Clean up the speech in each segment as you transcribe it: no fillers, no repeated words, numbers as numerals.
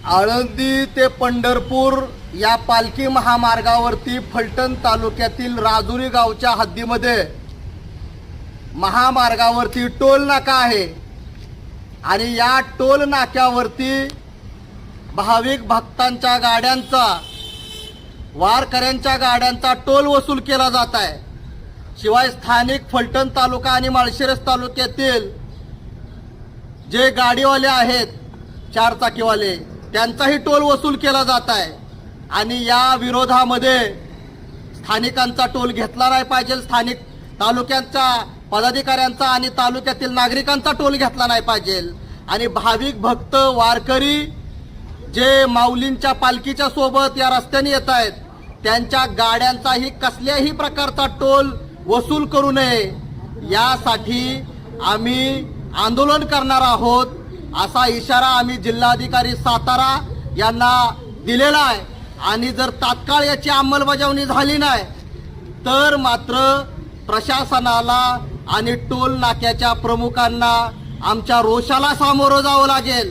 आळंदी ते पंढरपूर या पालखी महामार्गावरती फलटण तालुक्यातील राजुरी गावच्या हद्दीमध्ये महामार्गावरती टोल नाका आहे आणि या टोल नाक्यावरती भाविक भक्तांच्या गाड्यांचा वारकऱ्यांच्या गाड्यांचा टोल वसूल केला जात आहे। शिवाय स्थानिक फलटण तालुका आणि माळशिरस तालुक्यातील जे गाडीवाले आहेत चारचाकीवाले त्यांचाही टोल वसूल केला जात आहे आणि या विरोधामध्ये स्थानिकांचा टोल घेतला नाही पाहिजे, स्थानिक तालुक्यांच्या पदाधिकाऱ्यांचा आणि तालुक्यातील नागरिकांचा टोल घेतला नाही पाहिजे आणि भाविक भक्त वारकरी जे माऊलींच्या पालखीच्या सोबत या रस्त्याने येत आहेत त्यांच्या गाड्यांचाही कसल्याही प्रकारचा टोल वसूल करू नये यासाठी आम्ही आंदोलन करणार आहोत असा इशारा आम्ही जिल्हाधिकारी सातारा यांना दिलेला आहे आणि जर तात्काळ याची अंमलबजावणी झाली नाही तर मात्र प्रशासनाला आणि टोल नाक्याच्या प्रमुखांना आमच्या रोषाला सामोरं जावं लागेल।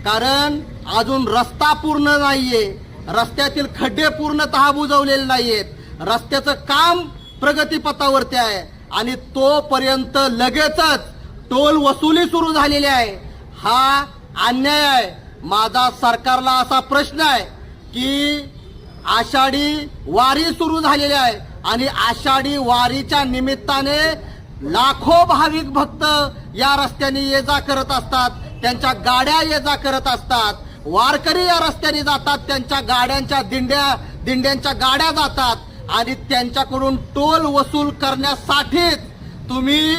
कारण अजून रस्ता पूर्ण नाहीये, रस्त्यातील खड्डे पूर्णतः बुजवलेले नाहीयेत, रस्त्याचं काम प्रगतीपथावरती आहे आणि तोपर्यंत लगेचच टोल वसुली सुरू झालेली आहे। हा अन्याय आहे। माझा सरकारला असा प्रश्न आहे की आषाढी वारी सुरू झालेली आहे आणि आषाढी वारीच्या निमित्ताने लाखो भाविक भक्त या रस्त्याने ये जा करत असतात, त्यांच्या गाड्या ये जा करत असतात, वारकरी या रस्त्याने जातात, त्यांच्या गाड्यांच्या दिंड्यांच्या गाड्या जातात आणि त्यांच्याकडून टोल वसूल करण्यासाठीच तुम्ही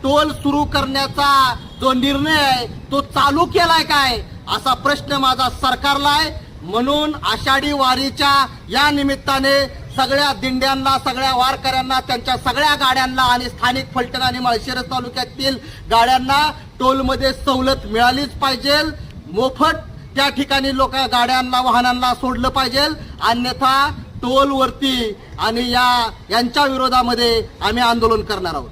टोल सुरू करण्याचा जो निर्णय आहे तो चालू केलाय काय असा प्रश्न माझा सरकारला आहे। म्हणून आषाढी वारीच्या या निमित्ताने सगळ्या दिंड्यांना, सगळ्या वारकऱ्यांना, त्यांच्या सगळ्या गाड्यांना आणि स्थानिक फलटण आणि माळशिरस तालुक्यातील गाड्यांना टोलमध्ये सवलत मिळालीच पाहिजे। मोफत त्या ठिकाणी गाड्यांना वाहनांना सोडलं पाहिजे, अन्यथा टोलवरती आणि यांच्या विरोधामध्ये आम्ही आंदोलन करणार आहोत।